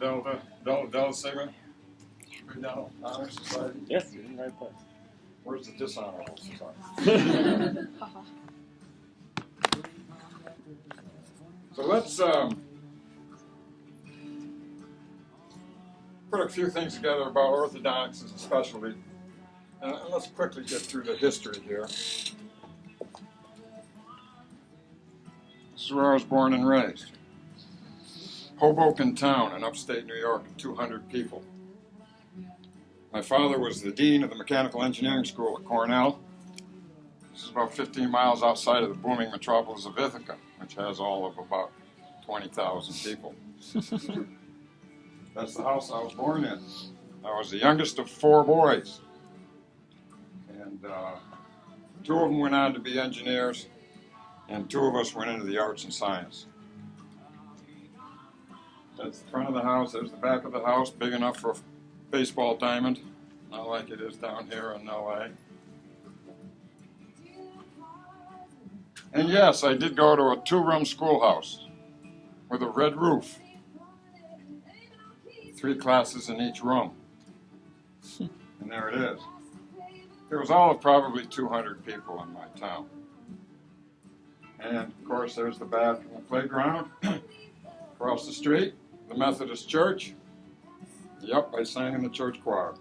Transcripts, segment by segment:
Delta Sigma? Dental Honor Society? Yes, you're in the right place. Where's the dishonorable society? So let's put a few things together about orthodontics as a specialty. And let's quickly get through the history here. This is where I was born and raised. Hoboken town in upstate New York, 200 people. My father was the dean of the mechanical engineering school at Cornell. This is about 15 miles outside of the booming metropolis of Ithaca, which has all of about 20,000 people. That's the house I was born in. I was the youngest of 4 boys. And 2 of them went on to be engineers, and 2 of us went into the arts and science. That's the front of the house. There's the back of the house, big enough for a baseball diamond, not like it is down here in LA. And yes, I did go to a 2-room schoolhouse with a red roof. 3 classes in each room. And there it is. There was all of probably 200 people in my town. And of course there's the bathroom and playground. Across the street, the Methodist church. Yep, I sang in the church choir.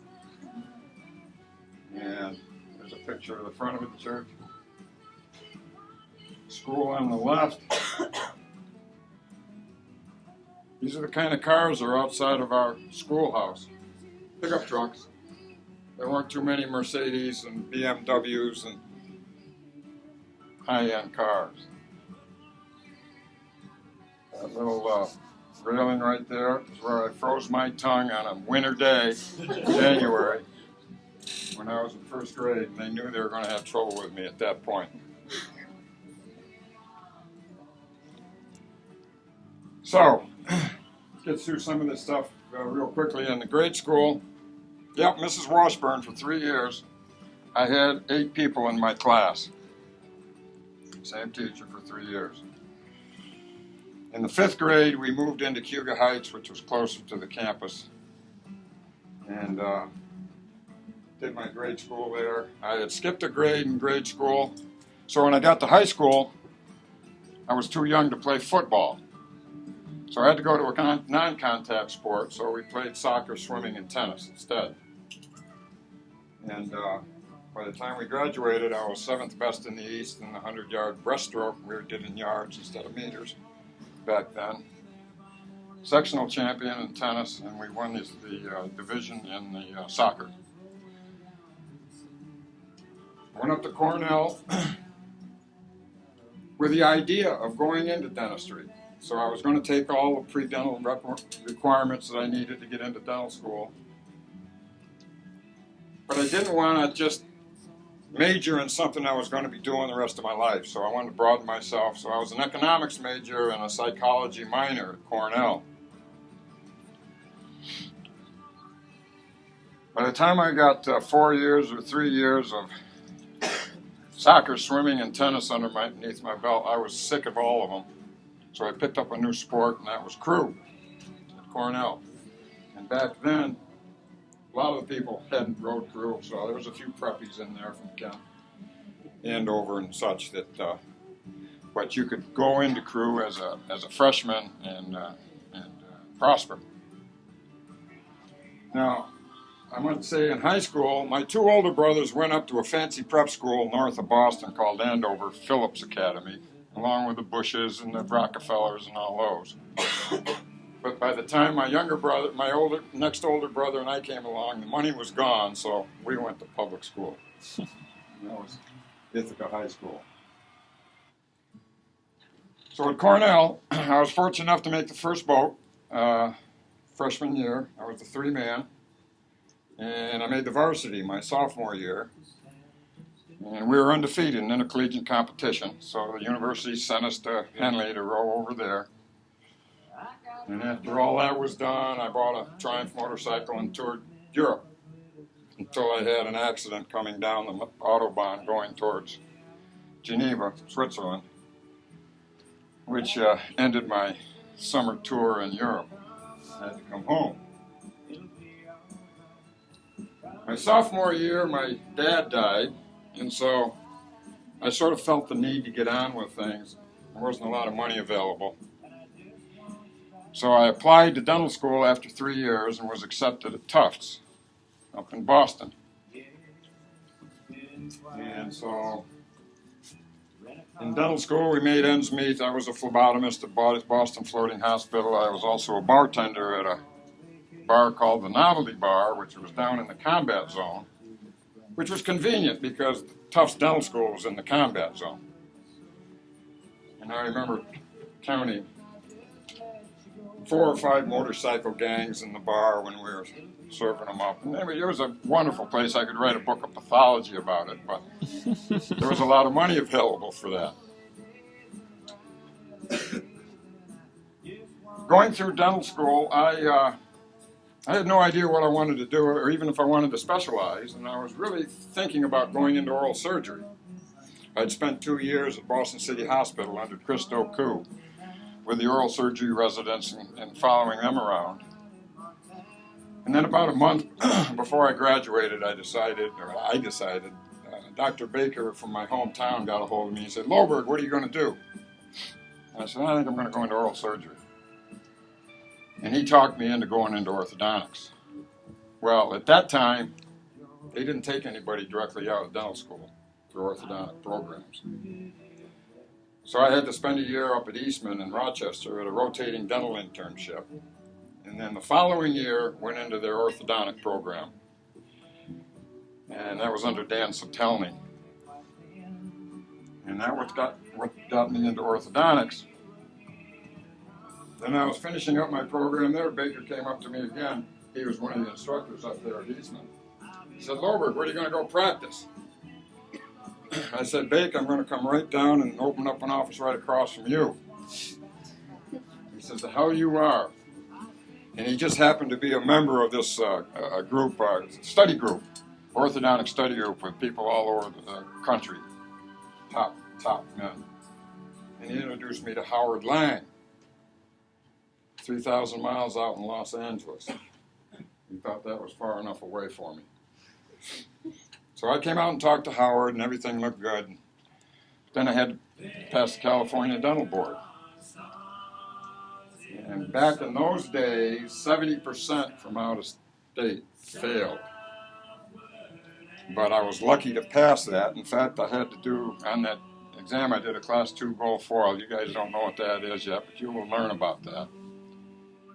And there's a picture of the front of the church. School on the left. These are the kind of cars that are outside of our schoolhouse. Pickup trucks. There weren't too many Mercedes and BMWs and high-end cars. That little railing right there is where I froze my tongue on a winter day in January when I was in 1st grade, and they knew they were going to have trouble with me at that point. So, let's get through some of this stuff real quickly. In the grade school, yep, Mrs. Washburn for 3 years. I had 8 people in my class. Same teacher for 3 years. In the 5th grade, we moved into Cuga Heights, which was closer to the campus, and did my grade school there. I had skipped a grade in grade school, so when I got to high school, I was too young to play football. So I had to go to a non-contact sport, so we played soccer, swimming, and tennis instead. And by the time we graduated, I was 7th best in the East in the 100-yard breaststroke. We did in yards instead of meters back then. Sectional champion in tennis, and we won the division in the soccer. Went up to Cornell with the idea of going into dentistry. So I was going to take all the pre-dental requirements that I needed to get into dental school. But I didn't want to just major in something I was going to be doing the rest of my life. So I wanted to broaden myself. So I was an economics major and a psychology minor at Cornell. By the time I got 4 years or 3 years of soccer, swimming, and tennis underneath my belt, I was sick of all of them. So I picked up a new sport, and that was crew at Cornell. And back then, a lot of the people hadn't rode crew, so there was a few preppies in there from Kent, Andover, and such that. But you could go into crew as a freshman and prosper. Now, I want to say in high school, my 2 older brothers went up to a fancy prep school north of Boston called Andover Phillips Academy, along with the Bushes and the Rockefellers and all those. But by the time my younger brother, next older brother and I came along, the money was gone, so we went to public school. And that was Ithaca High School. So at Cornell, I was fortunate enough to make the first boat, freshman year. I was the 3-man. And I made the varsity my sophomore year. And we were undefeated in intercollegiate competition, so the university sent us to Henley to row over there. And after all that was done, I bought a Triumph motorcycle and toured Europe until I had an accident coming down the Autobahn going towards Geneva, Switzerland, which ended my summer tour in Europe. I had to come home. My sophomore year, my dad died, and so I sort of felt the need to get on with things. There wasn't a lot of money available. So I applied to dental school after 3 years and was accepted at Tufts up in Boston. And so in dental school, we made ends meet. I was a phlebotomist at Boston Floating Hospital. I was also a bartender at a bar called the Novelty Bar, which was down in the combat zone, which was convenient because Tufts Dental School was in the combat zone. And I remember counting 4 or 5 motorcycle gangs in the bar when we were serving them up. And it was a wonderful place. I could write a book of pathology about it, but there was a lot of money available for that. Going through dental school, I had no idea what I wanted to do, or even if I wanted to specialize, and I was really thinking about going into oral surgery. I'd spent 2 years at Boston City Hospital under Christo Koo with the oral surgery residents and following them around. And then about a month before I graduated, I decided, Dr. Baker from my hometown got a hold of me and said, "Loberg, what are you going to do?" And I said, "I think I'm going to go into oral surgery." And he talked me into going into orthodontics. Well, at that time, they didn't take anybody directly out of dental school for orthodontic programs. So I had to spend a year up at Eastman in Rochester at a rotating dental internship. And then the following year, went into their orthodontic program. And that was under Dan Satelny. And that what got me into orthodontics. Then I was finishing up my program there. Baker came up to me again. He was one of the instructors up there at Eastman. He said, "Loberg, where are you going to go practice?" I said, "Baker, I'm going to come right down and open up an office right across from you." He says, "The hell you are." And he just happened to be a member of this study group, orthodontic study group with people all over the country, top men. And he introduced me to Howard Lang, 3,000 miles out in Los Angeles. He thought that was far enough away for me. So I came out and talked to Howard, and everything looked good. Then I had to pass the California Dental Board. And back in those days, 70% from out of state failed. But I was lucky to pass that. In fact, I had to do, on that exam, I did a Class 2 gold foil. You guys don't know what that is yet, but you will learn about that.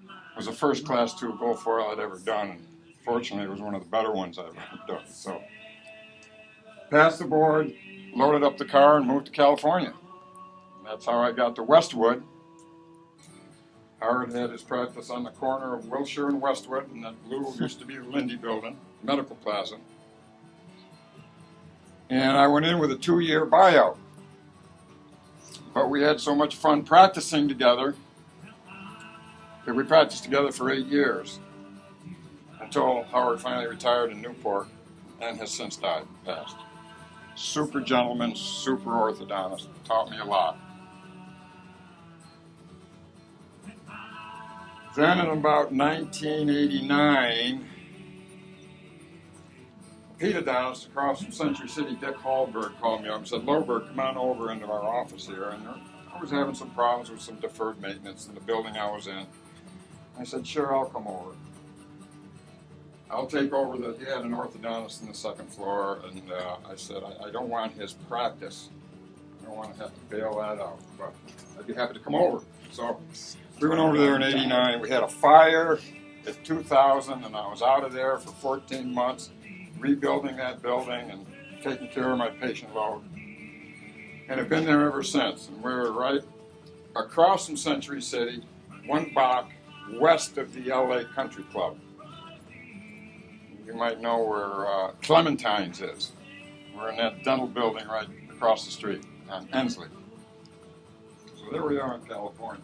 It was the first Class 2 gold foil I'd ever done, and fortunately it was one of the better ones I've ever done. So, passed the board, loaded up the car, and moved to California. And that's how I got to Westwood. Howard had his practice on the corner of Wilshire and Westwood, and that blue used to be the Lindy Building, Medical Plaza. And I went in with a 2-year buyout. But we had so much fun practicing together that we practiced together for 8 years until Howard finally retired in Newport and has since passed. Super gentleman, super orthodontist, taught me a lot. Then in about 1989, a pedodontist across from Century City, Dick Hallberg, called me up and said, "Loberg, come on over into our office here." And I was having some problems with some deferred maintenance in the building I was in. I said, "Sure, I'll come over. I'll take over he had an orthodontist on the second floor," and I said, I don't want his practice. I don't want to have to bail that out, but I'd be happy to come over. So we went over there in '89. We had a fire at 2000, and I was out of there for 14 months, rebuilding that building and taking care of my patient load. And have been there ever since. And we're right across from Century City, 1 block west of the LA Country Club. You might know where Clementine's is. We're in that dental building right across the street on Ensley. So there we are in California.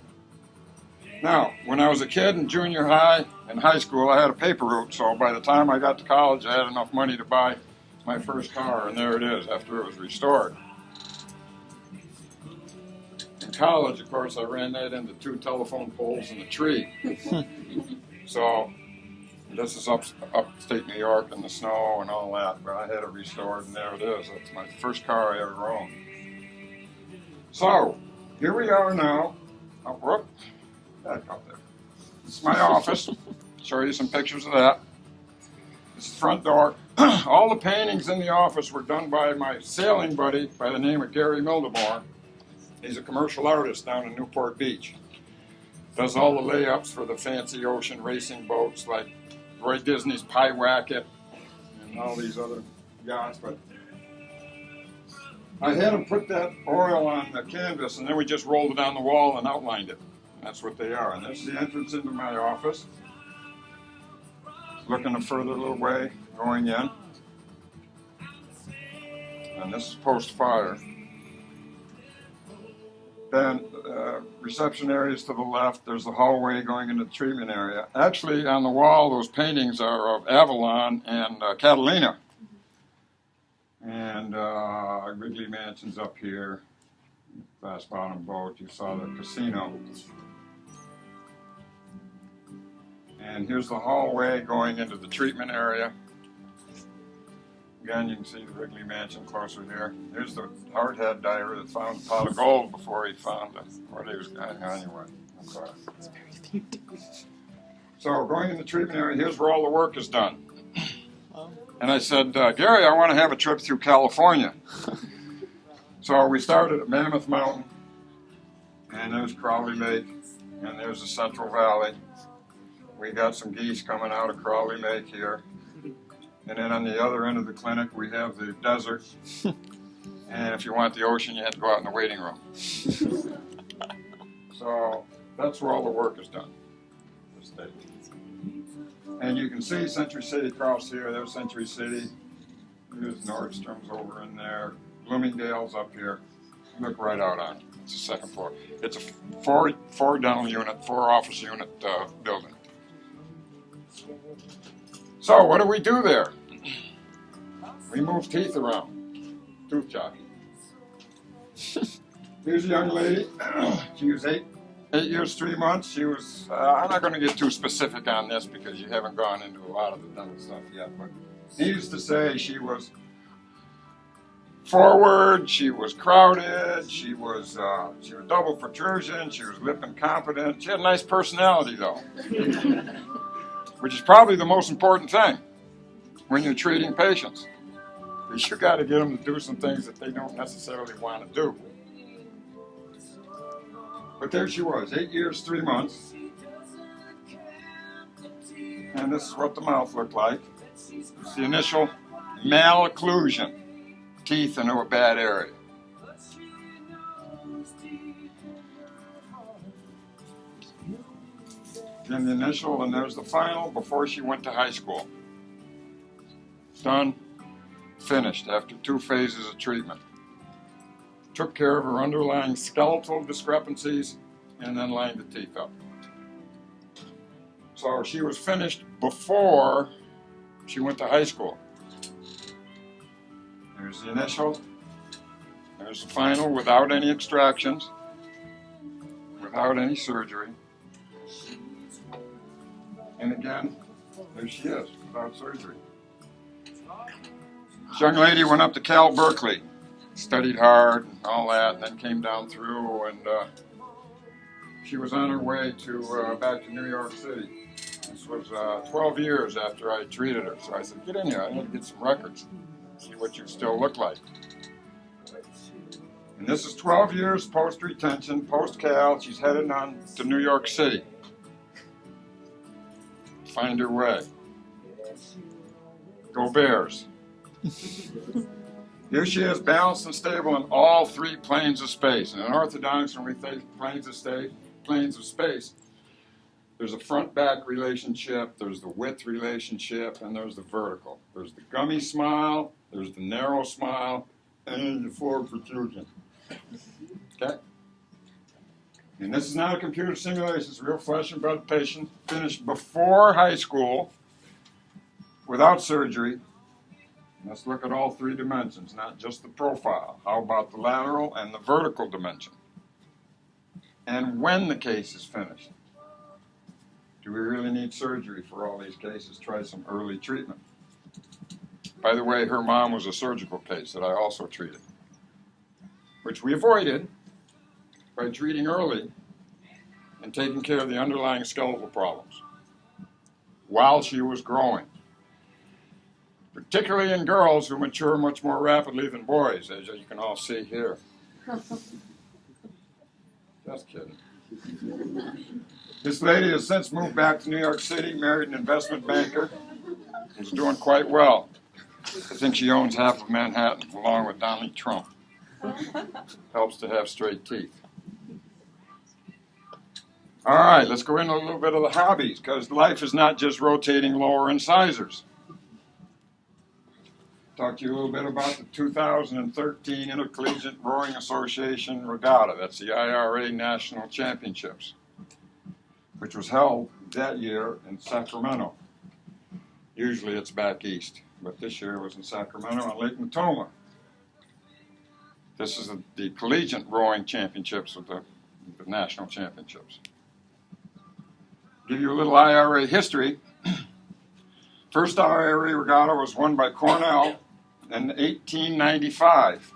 Now, when I was a kid in junior high and high school, I had a paper route, so by the time I got to college, I had enough money to buy my first car, and there it is after it was restored. In college, of course, I ran that into 2 telephone poles and a tree. So this is upstate New York in the snow and all that, but I had it restored, and there it is. That's my first car I ever owned. So here we are now. Oh, whoop, back up there. This is my office. Show you some pictures of that. This is the front door. All the paintings in the office were done by my sailing buddy by the name of Gary Mildemore. He's a commercial artist down in Newport Beach. Does all the layups for the fancy ocean racing boats like Roy Disney's Pyewacket and all these other yachts. But I had him put that oil on the canvas, and then we just rolled it on the wall and outlined it. That's what they are. And that's the entrance into my office. Looking a further little way, going in. And this is post-fire. Then reception areas to the left. There's the hallway going into the treatment area. Actually, on the wall, those paintings are of Avalon and Catalina. And Wrigley Mansion's up here. Glass bottom boat. You saw the casino. And here's the hallway going into the treatment area. Again, you can see the Wrigley Mansion closer here. Here's the hardhead diver that found a pot of gold before he found what he was going anyway. Okay. So going in the treatment area, here's where all the work is done. And I said, Gary, I want to have a trip through California. So we started at Mammoth Mountain, and there's Crowley Lake, and there's the Central Valley. We got some geese coming out of Crowley Lake here. And then on the other end of the clinic, we have the desert. And if you want the ocean, you have to go out in the waiting room. So that's where all the work is done. And you can see Century City across here. There's Century City. There's Nordstrom's over in there. Bloomingdale's up here. Look right out on it. It's the second floor. It's a four dental unit, 4 office unit building. So what do we do there? We move teeth around. Tooth jockey. Here's a young lady. She was 8 years, 3 months. She was, I'm not going to get too specific on this because you haven't gone into a lot of the dental stuff yet, but needless to say, she was forward, she was crowded, she was double protrusion, she was lip incompetent. She had a nice personality though, which is probably the most important thing when you're treating patients. Because you got to get them to do some things that they don't necessarily want to do. But there she was, 8 years, 3 months. And this is what the mouth looked like. It's the initial malocclusion, teeth into a bad area. Then the initial, and there's the final before she went to high school. Done, finished after 2 phases of treatment. Took care of her underlying skeletal discrepancies and then lined the teeth up. So she was finished before she went to high school. There's the initial, there's the final without any extractions, without any surgery. And again, there she is, without surgery. This young lady went up to Cal Berkeley, studied hard and all that, and then came down through, and she was on her way to back to New York City. This was 12 years after I treated her, so I said, get in here, I need to get some records, see what you still look like. And this is 12 years post-retention, post-Cal. She's headed on to New York City. Find her way. Go Bears. Here she is, balanced and stable in all 3 planes of space. And in orthodontics, when we say planes of space, there's a front-back relationship, there's the width relationship, and there's the vertical. There's the gummy smile, there's the narrow smile, and the forward protrusion. Okay? And this is not a computer simulation, it's real flesh and blood patient, finished before high school, without surgery. Let's look at all 3 dimensions, not just the profile. How about the lateral and the vertical dimension? And when the case is finished. Do we really need surgery for all these cases? Try some early treatment. By the way, her mom was a surgical case that I also treated, which we avoided by treating early and taking care of the underlying skeletal problems while she was growing, particularly in girls who mature much more rapidly than boys, as you can all see here. Just kidding. This lady has since moved back to New York City, married an investment banker, and is doing quite well. I think she owns half of Manhattan, along with Donald Trump. Helps to have straight teeth. All right, let's go into a little bit of the hobbies, because life is not just rotating lower incisors. Talk to you a little bit about the 2013 Intercollegiate Rowing Association Regatta. That's the IRA National Championships, which was held that year in Sacramento. Usually it's back east, but this year it was in Sacramento on Lake Matoma. This is the Collegiate Rowing Championships with the National Championships. Give you a little IRA history. First IRA regatta was won by Cornell in 1895.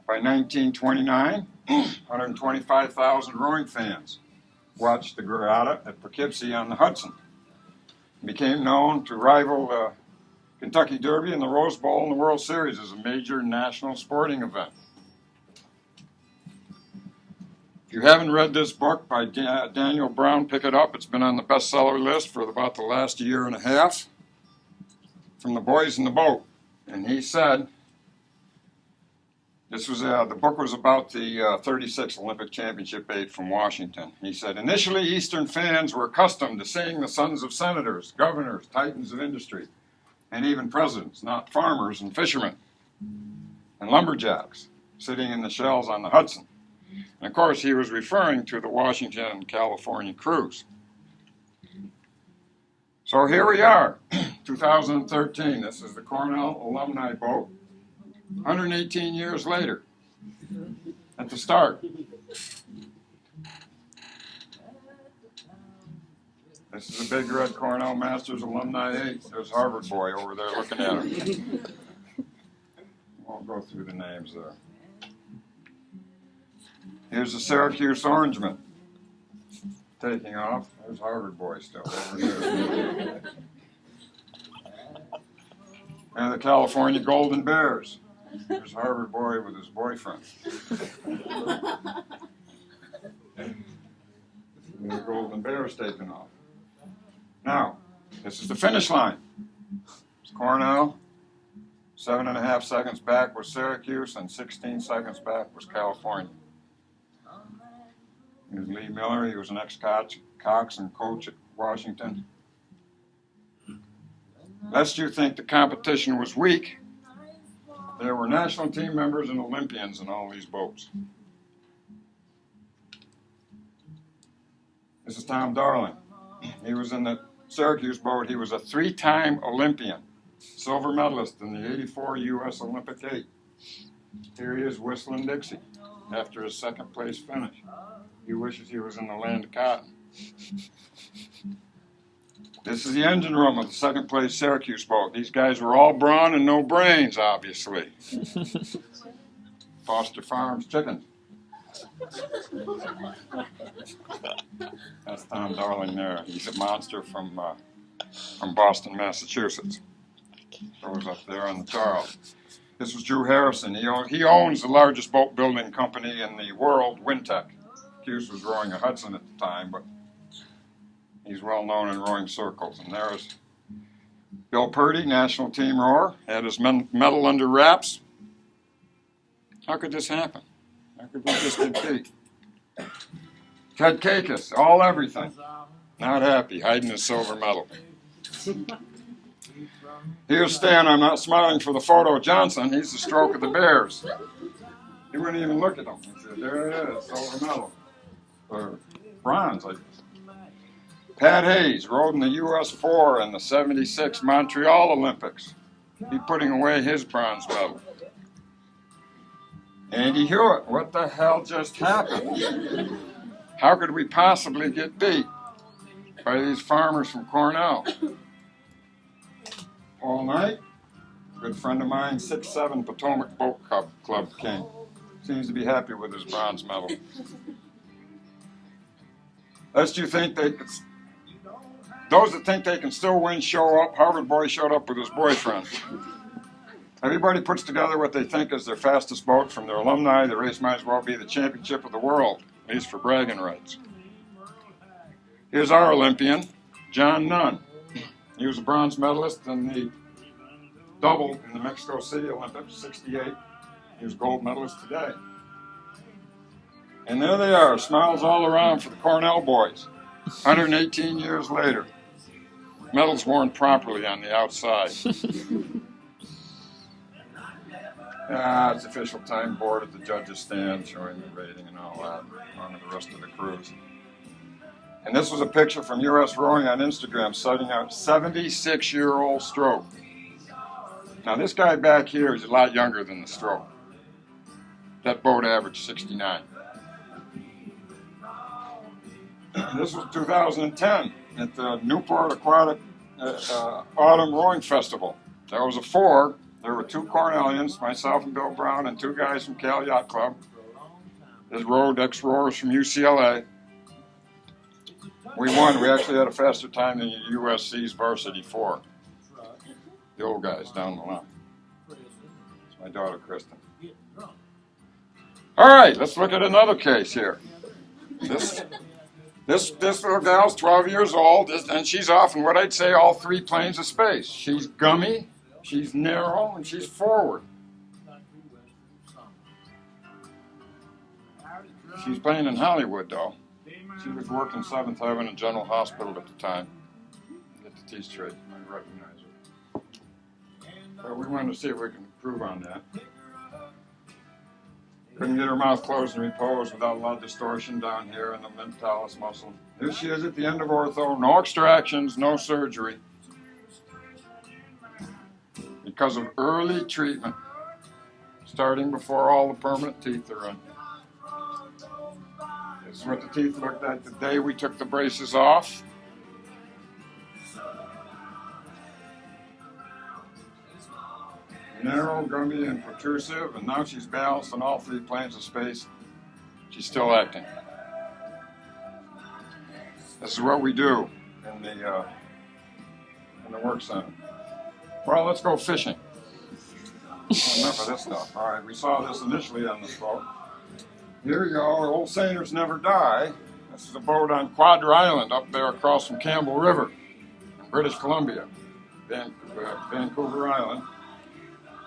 By 1929, 125,000 rowing fans watched the regatta at Poughkeepsie on the Hudson. It became known to rival the Kentucky Derby and the Rose Bowl and the World Series as a major national sporting event. If you haven't read this book by Daniel Brown, pick it up. It's been on the bestseller list for about the last year and a half. From the Boys in the Boat. And he said, the book was about the 36th Olympic Championship 8 from Washington. He said, initially Eastern fans were accustomed to seeing the sons of senators, governors, titans of industry, and even presidents, not farmers and fishermen, and lumberjacks, sitting in the shells on the Hudson. And of course, he was referring to the Washington and California cruise. So here we are, 2013. This is the Cornell alumni boat, 118 years later, at the start. This is a big red Cornell Masters Alumni 8. There's Harvard boy over there looking at him. Won't go through the names there. Here's the Syracuse Orangeman taking off. There's Harvard boy still over there. And the California Golden Bears. There's Harvard boy with his boyfriend. And the Golden Bears taking off. Now, this is the finish line. It's Cornell. 7.5 seconds back was Syracuse, and 16 seconds back was California. Here's Lee Miller. He was an ex-Cox and coach at Washington. Lest you think the competition was weak, there were national team members and Olympians in all these boats. This is Tom Darling. He was in the Syracuse boat. He was a 3-time Olympian, silver medalist in the '84 U.S. Olympic 8. Here he is whistling Dixie after his second place finish. He wishes he was in the land of cotton. This is the engine room of the second place Syracuse boat. These guys were all brawn and no brains, obviously. Foster Farms chickens. That's Tom Darling there. He's a monster from Boston, Massachusetts. So was up there on the Charles. This was Drew Harrison. He owns the largest boat building company in the world, Wintec. Hughes was rowing a Hudson at the time, but he's well known in rowing circles. And there's Bill Purdy, national team rower, had his medal under wraps. How could this happen? How could we just compete? Ted Kakis, all everything. Not happy, hiding his silver medal. Here's Stan, I'm not smiling for the photo, Johnson. He's the stroke of the Bears. He wouldn't even look at him. He said, there it is, silver medal. Or bronze, I guess. Pat Hayes rode in the US 4 in the '76 Montreal Olympics. He's putting away his bronze medal. Andy Hewitt, what the hell just happened? How could we possibly get beat by these farmers from Cornell. All night, good friend of mine, 6'7" Potomac Boat Club king. Seems to be happy with his bronze medal. Lest you think those that think they can still win show up. Harvard boy showed up with his boyfriend. Everybody puts together what they think is their fastest boat from their alumni. The race might as well be the championship of the world, at least for bragging rights. Here's our Olympian, John Nunn. He was a bronze medalist in the double in the Mexico City Olympics, 68. He was gold medalist today. And there they are, smiles all around for the Cornell boys, 118 years later. Medals worn properly on the outside. It's official time board at the judges' stand showing the rating and all that, along with the rest of the crews. And this was a picture from U.S. Rowing on Instagram, citing a 76-year-old stroke. Now this guy back here is a lot younger than the stroke. That boat averaged 69. This was 2010 at the Newport Aquatic Autumn Rowing Festival. That was a 4. There were 2 Cornellians, myself and Bill Brown, and 2 guys from Cal Yacht Club. There's rowed ex-rowers from UCLA. We won. We actually had a faster time than USC's Varsity 4. The old guys down the line. It's my daughter, Kristen. All right, let's look at another case here. This little gal's 12 years old, and she's off in what I'd say all 3 planes of space. She's gummy, she's narrow, and she's forward. She's playing in Hollywood, though. She was working 7th Heaven in General Hospital at the time. Get the teeth straight, you might recognize her. But we wanted to see if we can improve on that. Couldn't get her mouth closed in repose without a lot of distortion down here in the mentalis muscle. Here she is at the end of ortho, no extractions, no surgery. Because of early treatment, starting before all the permanent teeth are in. This is what the teeth looked like the day we took the braces off. Narrow, gummy, and protrusive, and now she's balanced on all 3 planes of space. She's still acting. This is what we do in the work center. Well, let's go fishing. Enough of this stuff. All right, we saw this initially on this boat. Here you go, Old Sailors Never Die. This is a boat on Quadra Island up there across from Campbell River in British Columbia, Vancouver Island.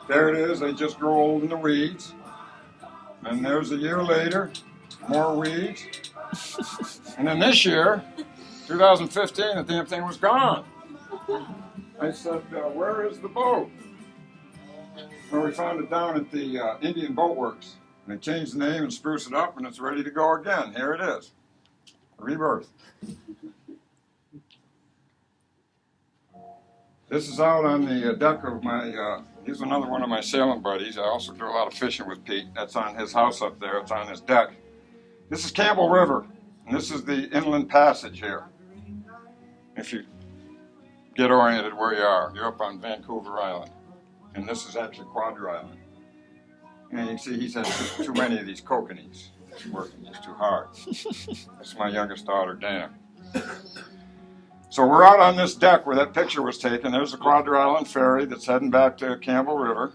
There it is, they just grow old in the weeds. And there's a year later, more weeds. And then this year, 2015, the damn thing was gone. I said, where is the boat? Well, we found it down at the Indian Boat Works. And they changed the name and spruced it up, and it's ready to go again. Here it is. Rebirth. This is out on the deck of my, he's another one of my sailing buddies. I also do a lot of fishing with Pete. That's on his house up there. It's on his deck. This is Campbell River, and this is the inland passage here. If you get oriented where you are, you're up on Vancouver Island. And this is actually Quadra Island. And you can see he's had too many of these kokanees. He's working just too hard. That's my youngest daughter, Dana. So we're out on this deck where that picture was taken. There's the Quadra Island ferry that's heading back to Campbell River.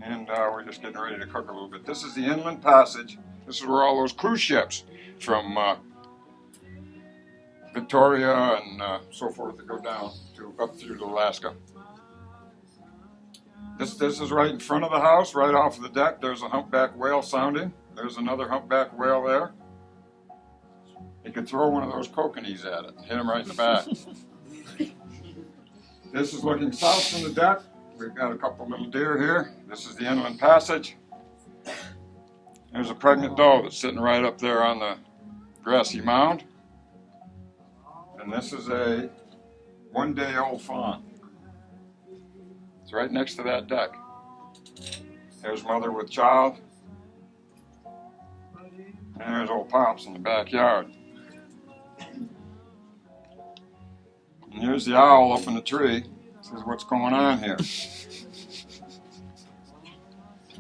And we're just getting ready to cook a little bit. This is the inland passage. This is where all those cruise ships from Victoria and so forth that go down to up through to Alaska. This is right in front of the house, right off of the deck. There's a humpback whale sounding. There's another humpback whale there. You could throw one of those kokanees at it and hit him right in the back. This is looking south from the deck. We've got a couple little deer here. This is the inland passage. There's a pregnant doe that's sitting right up there on the grassy mound. And this is a one-day-old fawn. It's right next to that deck. There's mother with child. And there's old Pops in the backyard. And here's the owl up in the tree. This is what's going on here.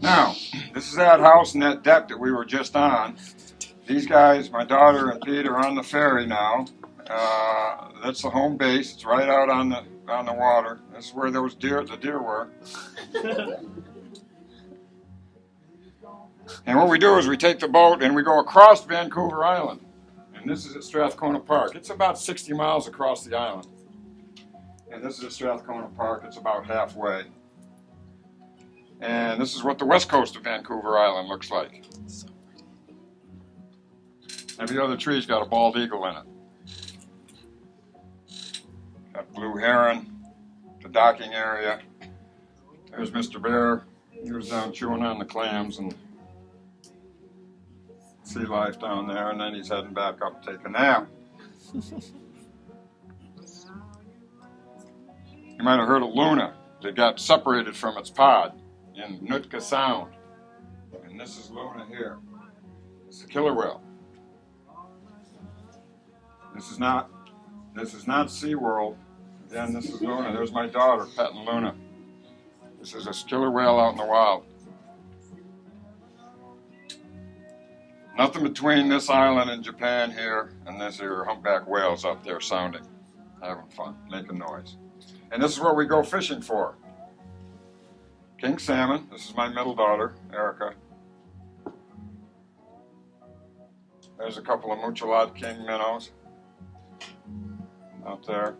Now, this is that house and that deck that we were just on. These guys, my daughter and Pete, are on the ferry now. That's the home base. It's right out on the water. This is where the deer were. And what we do is we take the boat and we go across Vancouver Island. And this is at Strathcona Park. It's about 60 miles across the island. And this is at Strathcona Park. It's about halfway. And this is what the west coast of Vancouver Island looks like. Every other tree's got a bald eagle in it. Got blue heron, the docking area. There's Mr. Bear. He was down chewing on the clams and sea life down there, and then he's heading back up to take a nap. You might have heard of Luna. They got separated from its pod in Nootka Sound. And this is Luna here. It's a killer whale. This is not SeaWorld. Again, this is Luna. There's my daughter petting Luna. This is a killer whale out in the wild. Nothing between this island and Japan here and this here humpback whales up there sounding, having fun, making noise. And this is what we go fishing for. King salmon. This is my middle daughter, Erica. There's a couple of Muchalad king minnows out there.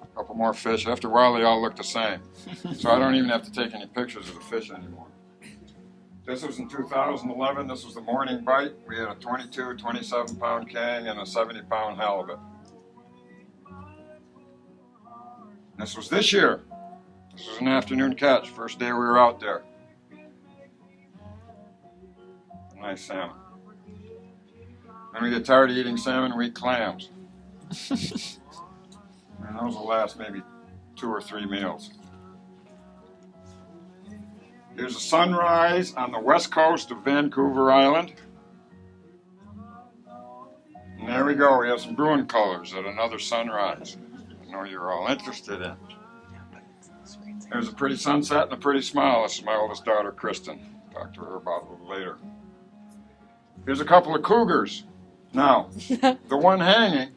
A couple more fish. After a while, they all look the same. So I don't even have to take any pictures of the fish anymore. This was in 2011. This was the morning bite. We had a 22, 27-pound king and a 70-pound halibut. This was this year. This was an afternoon catch, first day we were out there. Nice salmon. When we get tired of eating salmon, we eat clams. And those will last maybe 2 or 3 meals. Here's a sunrise on the west coast of Vancouver Island. And there we go. We have some Bruin colors at another sunrise. I know you're all interested in. There's a pretty sunset and a pretty smile. This is my oldest daughter, Kristen. Talk to her about it a little later. Here's a couple of cougars. Now, the one hanging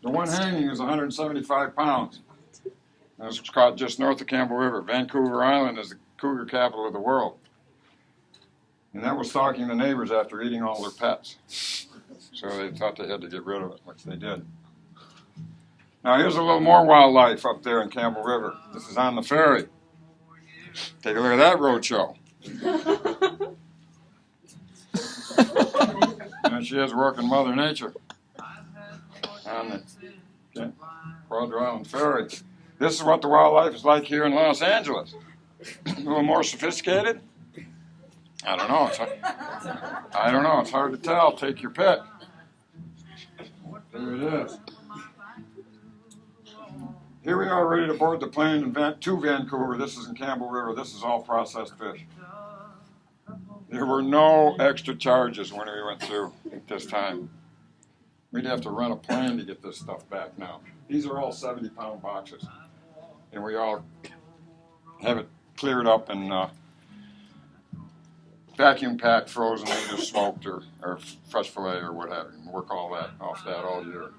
is 175 pounds. It was caught just north of Campbell River. Vancouver Island is the cougar capital of the world. And that was stalking the neighbors after eating all their pets. So they thought they had to get rid of it, which they did. Now here's a little more wildlife up there in Campbell River. This is on the ferry. Take a look at that roadshow. There she is working Mother Nature on the Quadra Island Ferry. This is what the wildlife is like here in Los Angeles. A little more sophisticated? I don't know. It's hard to tell. Take your pick. There it is. Here we are ready to board the plane to Vancouver. This is in Campbell River. This is all processed fish. There were no extra charges when we went through at this time. We'd have to rent a plane to get this stuff back now. These are all 70-pound boxes. And we all have it cleared up and vacuum packed, frozen, and just smoked or fresh fillet or whatever. And work all that off that all year.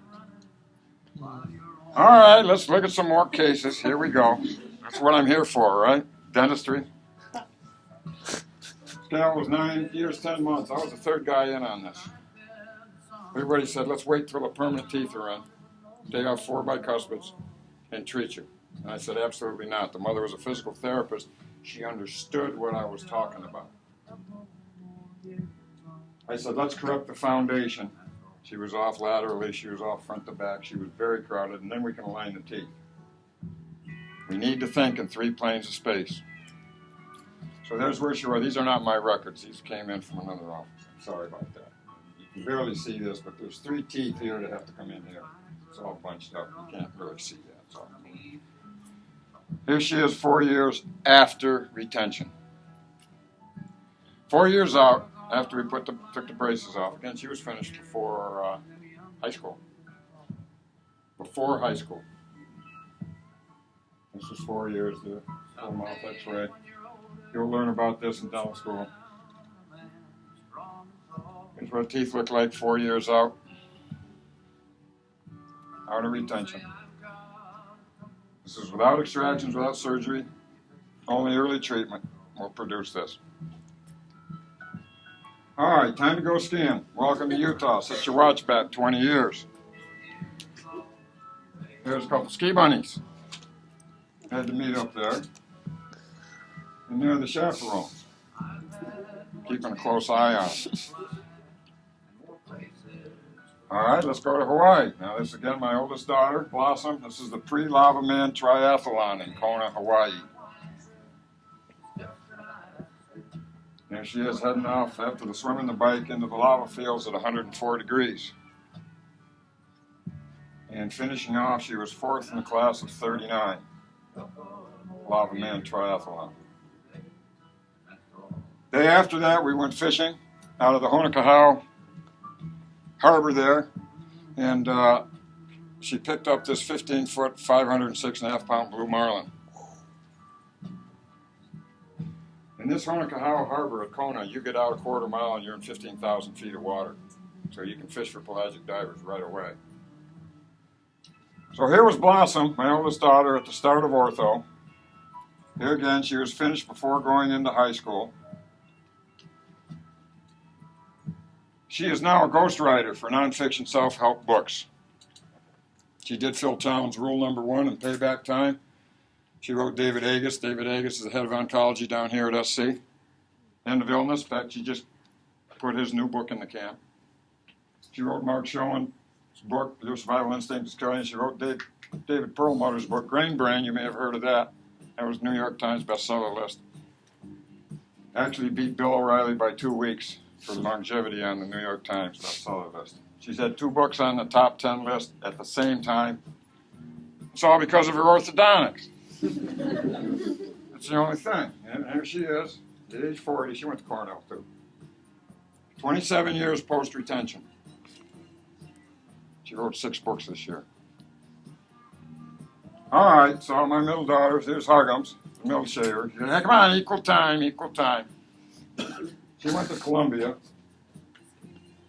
All right, let's look at some more cases. Here we go. That's what I'm here for, right? Dentistry. This gal was 9 years, 10 months. I was the third guy in on this. Everybody said, let's wait till the permanent teeth are in. Take out 4 bicuspids and treat you. And I said, absolutely not. The mother was a physical therapist. She understood what I was talking about. I said, let's correct the foundation. She was off laterally. She was off front to back. She was very crowded. And then we can align the teeth. We need to think in 3 planes of space. So there's where she was. These are not my records. These came in from another office. Sorry about that. You can barely see this, but there's 3 teeth here that have to come in here. It's all bunched up. You can't really see that. So here she is 4 years after retention. 4 years out after we took the braces off. Again, she was finished before high school. before high school. This was 4 years, the full mouth X-ray. You'll learn about this in dental school. Here's what teeth look like 4 years out. Out of retention. This is without extractions, without surgery. Only early treatment will produce this. All right, time to go skiing. Welcome to Utah. Set your watch back 20 years. Here's a couple ski bunnies. Had to meet up there. And they're the chaperones. Keeping a close eye on them. All right, let's go to Hawaii. Now this is again my oldest daughter, Blossom. This is the pre-Lava Man triathlon in Kona, Hawaii. There she is heading off after the swim and the bike into the lava fields at 104 degrees. And finishing off, she was 4th in the class of 39. Lava Man triathlon. Day after that, we went fishing out of the Honokahau harbor there, and she picked up this 15-foot, 506.5-pound blue marlin. In this Honokahau harbor at Kona, you get out a quarter mile and you're in 15,000 feet of water, so you can fish for pelagic divers right away. So here was Blossom, my oldest daughter, at the start of ortho. Here again, she was finished before going into high school. She is now a ghostwriter for nonfiction self-help books. She did Phil Towns' Rule Number 1 in Payback Time. She wrote David Agus. David Agus is the head of oncology down here at SC. End of Illness. In fact, she just put his new book in the camp. She wrote Mark Schoen's book, Your Survival Instinct is Killing. She wrote David Perlmutter's book, Grain Brain. You may have heard of that. That was New York Times bestseller list. Actually beat Bill O'Reilly by 2 weeks for longevity on the New York Times bestseller list. She's had 2 books on the top 10 list at the same time. It's all because of her orthodontics. That's the only thing. And here she is, at age 40. She went to Cornell, too. 27 years post-retention. She wrote 6 books this year. All right, so my middle daughters, here's Huggums, the middle shaver. She said, hey, come on, equal time, equal time. She went to Columbia.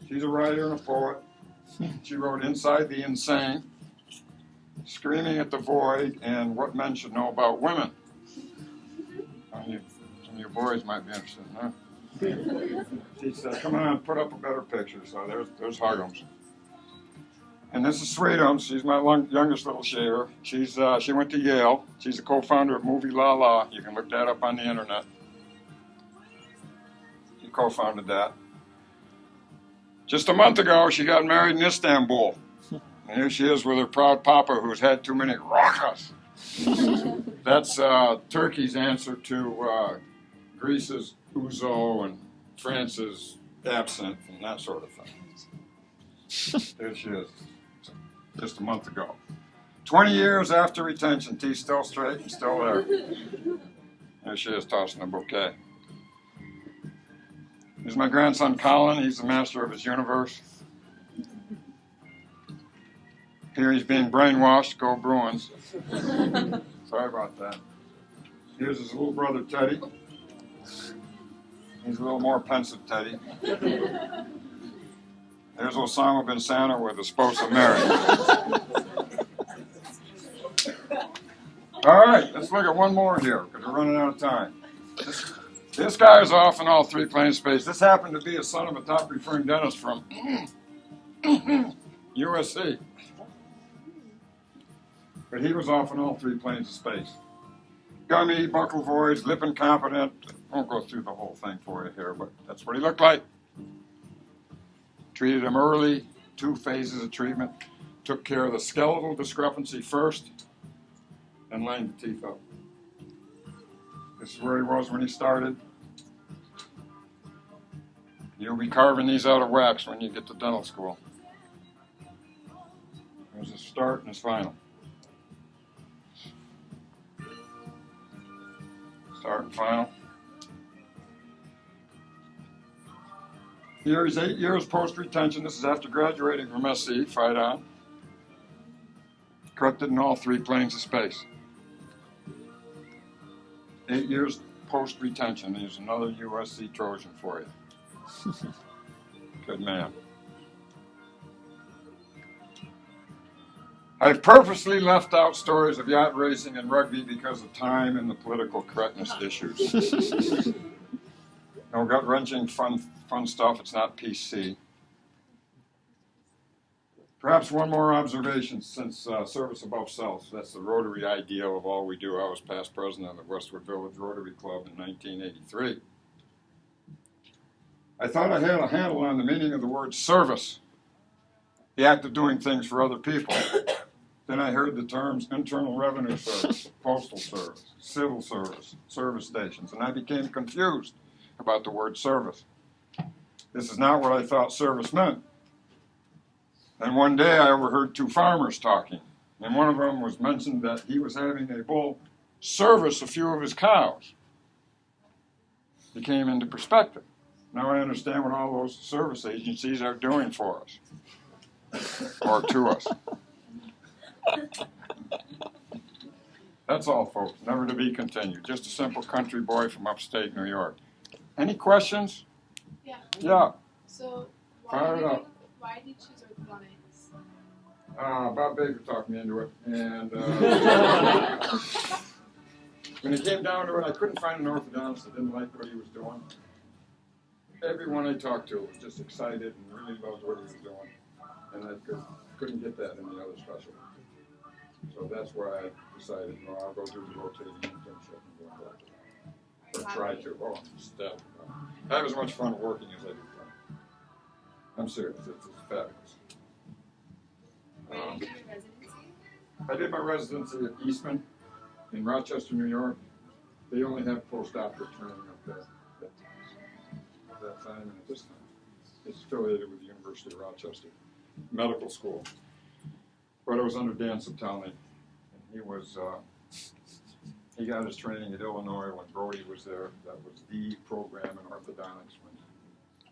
She's a writer and a poet. She wrote Inside the Insane, Screaming at the Void, and What Men Should Know About Women. Some of you boys might be interested, huh? She said, come on, put up a better picture. So there's Huggums. And this is Sweetums. She's my youngest little shaver. She went to Yale. She's a co-founder of Movie La La. You can look that up on the internet. She co-founded that. Just a month ago, she got married in Istanbul. And here she is with her proud papa, who's had too many rakas. That's Turkey's answer to Greece's ouzo and France's absinthe and that sort of thing. There she is, just a month ago. 20 years after retention, teeth still straight and still there. There she is, tossing a bouquet. Here's my grandson Colin. He's the master of his universe. Here he's being brainwashed. Go Bruins. Sorry about that. Here's his little brother Teddy. He's a little more pensive Teddy. There's Osama bin Santa with the spouse of Mary. All right, let's look at one more here because we're running out of time. This guy is off in all 3 planes of space. This happened to be a son of a top-referring dentist from USC. But he was off in all 3 planes of space. Gummy, buccal voids, lip incompetent. I won't go through the whole thing for you here, but that's what he looked like. Treated him early, 2 phases of treatment. Took care of the skeletal discrepancy first, and lined the teeth up. This is where he was when he started. You'll be carving these out of wax when you get to dental school. There's his start and his final. Start and final. Here he's 8 years post-retention. This is after graduating from SC, fight on. corrected in all 3 planes of space. 8 years post-retention. He's another USC Trojan for you. Good man. I've purposely left out stories of yacht racing and rugby because of time and the political correctness issues. No gut-wrenching fun stuff. It's not PC. Perhaps one more observation since service above self. That's the Rotary ideal of all we do. I was past president of the Westwood Village Rotary Club in 1983. I thought I had a handle on the meaning of the word service, the act of doing things for other people. Then I heard the terms Internal Revenue Service, Postal Service, Civil Service, service stations, and I became confused about the word service. This is not what I thought service meant. And one day I overheard 2 farmers talking, and one of them was mentioned that he was having a bull service a few of his cows. It came into perspective. Now I understand what all those service agencies are doing for us, or to us. That's all, folks. Never to be continued. Just a simple country boy from upstate New York. Any questions? Yeah. Yeah. So, Fire it up. why did you choose orthodontics? Bob Baker talked me into it, and when it came down to it, I couldn't find an orthodontist that didn't like what he was doing. Everyone I talked to was just excited and really loved what he was doing, and I couldn't get that in the other specialties. So that's why I decided, no, I'll go do the rotating internship and go back to that. Or try to. Oh, I'm steady. I have as much fun working as I do fun. I'm serious. It's fabulous. Where did you do your residency? I did my residency at Eastman in Rochester, New York. They only have postdoctoral training up there at that time and at this time. It's affiliated with the University of Rochester Medical School. But it was under Dan Septelny. He got his training at Illinois when Brody was there. That was the program in orthodontics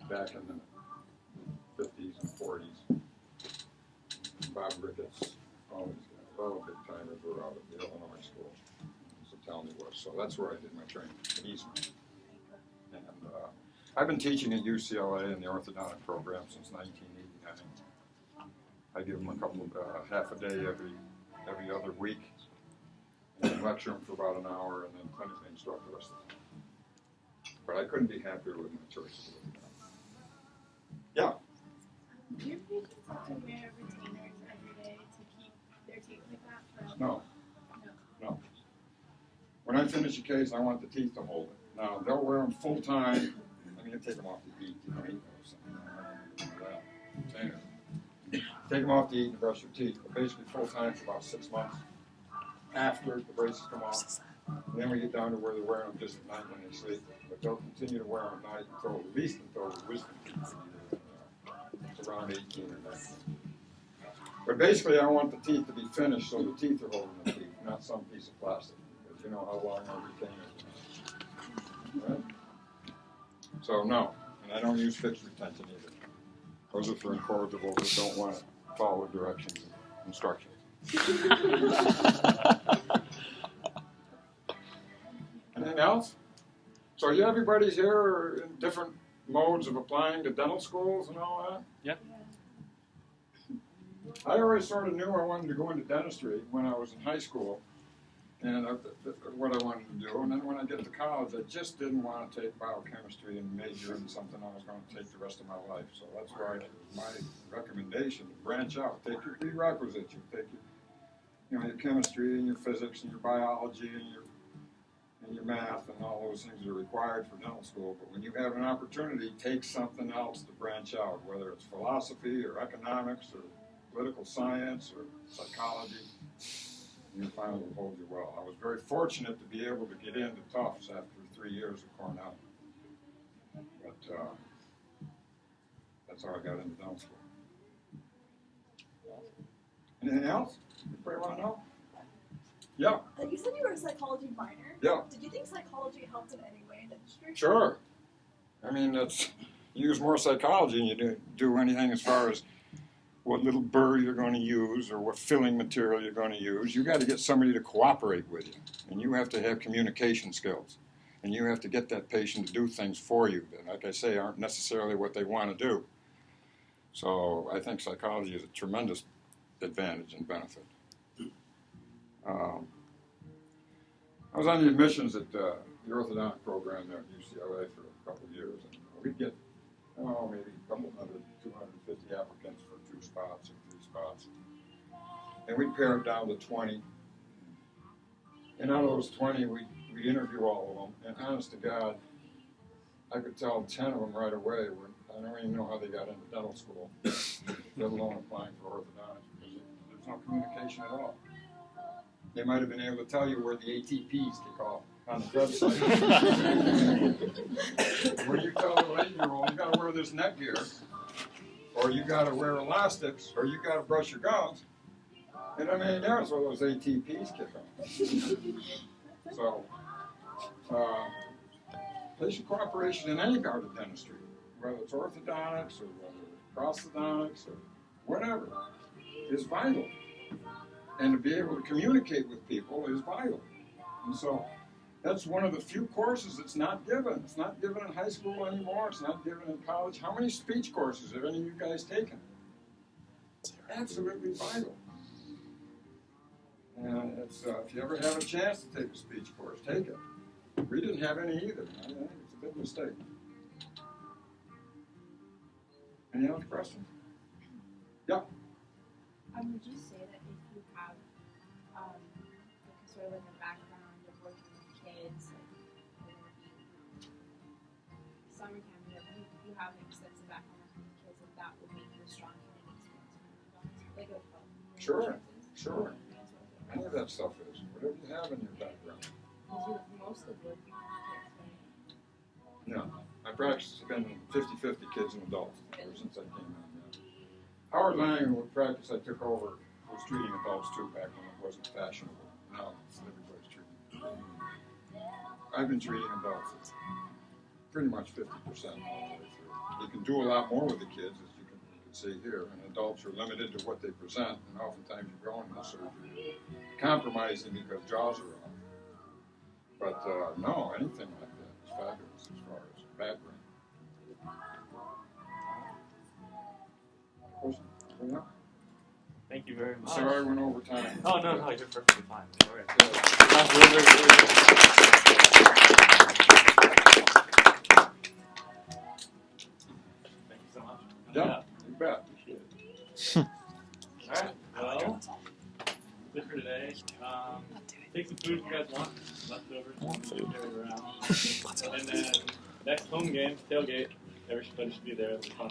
back in the 50s and 40s. Bob Ricketts, all these guys, all the big timers were out at the Illinois school. Septelny was. So that's where I did my training at Eastman. And I've been teaching at UCLA in the orthodontic program since 1989. I give them a couple of half a day every other week, and then lecture them for about an hour, and then clinic instruct the rest of the time. But I couldn't be happier with my choices. Yeah. Do your patients have to wear retainers every day to keep their teeth like that? No. When I finish a case, I want the teeth to hold it. Now, they'll wear them full time. I mean, take them off to eat, eat those things. Take them off to eat and brush your teeth. But basically, full time for about 6 months after the braces come off. And then we get down to where they're wearing them just at night when they sleep. But they'll continue to wear them at night at least until the wisdom teeth. It's around 18 or 19. But basically, I want the teeth to be finished so the teeth are holding the teeth, not some piece of plastic. Because you know how long our retainers are. Right? So, no. And I don't use fixed retention either. Those are for incorrigibles that don't want to follow directions and instructions. Anything else? So everybody's here in different modes of applying to dental schools and all that? Yep. I always sort of knew I wanted to go into dentistry when I was in high school, and what I wanted to do. And then when I get to college, I just didn't want to take biochemistry and major in something I was going to take the rest of my life. So that's why my recommendation: branch out, take your prerequisites, you take your chemistry and your physics and your biology and your math and all those things that are required for dental school. But when you have an opportunity, take something else to branch out, whether it's philosophy or economics or political science or psychology. And your final will hold you well. I was very fortunate to be able to get into Tufts after 3 years of Cornell. But that's how I got into dental school. Anything else? Anybody want to know? Yeah. You said you were a psychology minor. Yeah. Did you think psychology helped in any way in dentistry? Sure. I mean, you use more psychology than you do anything as far as what little burr you're going to use or what filling material you're going to use. You got to get somebody to cooperate with you, and you have to have communication skills, and you have to get that patient to do things for you that, like I say, aren't necessarily what they want to do. So I think psychology is a tremendous advantage and benefit. I was on the admissions at the orthodontic program there at UCLA for a couple of years, and we'd get maybe a couple hundred, 250 applicants for 2 spots or 3 spots. And we'd pare it down to 20. And out of those 20, we'd interview all of them. And honest to God, I could tell 10 of them right away. I don't even know how they got into dental school, let alone applying for orthodontics, because there's no communication at all. They might have been able to tell you where the ATPs kick off on the website. When you tell the 8-year-old, you got to wear this neckgear, or you got to wear elastics, or you got to brush your gums. And I mean, that's where those ATPs kick off. So, patient cooperation in any part of dentistry, whether it's orthodontics or whether it's prosthodontics or whatever, is vital. And to be able to communicate with people is vital. And so that's one of the few courses that's not given. It's not given in high school anymore. It's not given in college. How many speech courses have any of you guys taken? It's absolutely vital. And it's, if you ever have a chance to take a speech course, take it. We didn't have any either. I think it's a big mistake. Any other questions? Yeah. Would you say that if you have sort of like a background of working with kids, like summer camp, you have an extensive background working with kids, and that would make you a strong candidate like a Sure. Any of that stuff is. Whatever you have in your background. Because you mostly work with kids, right? No. My practice has been 50-50 kids and adults ever since I came in. Howard Lang, what practice I took over, was treating adults too back when it wasn't fashionable. Now everybody's treating them. I've been treating adults at pretty much 50% all the way through. You can do a lot more with the kids, as you can see here, and adults are limited to what they present, and oftentimes you go into surgery compromising because jaws are off. But no, anything like that is fabulous as far as background. Yeah. Thank you very much. Sorry I went over time. Oh, no, you're perfectly fine. All right. Yeah. Thank you so much. Yeah, you bet. All right. Well, good for today. Take some food if you guys want. Leftovers. Carry around. And then next home game, tailgate. Everybody should be there. It'll be fun.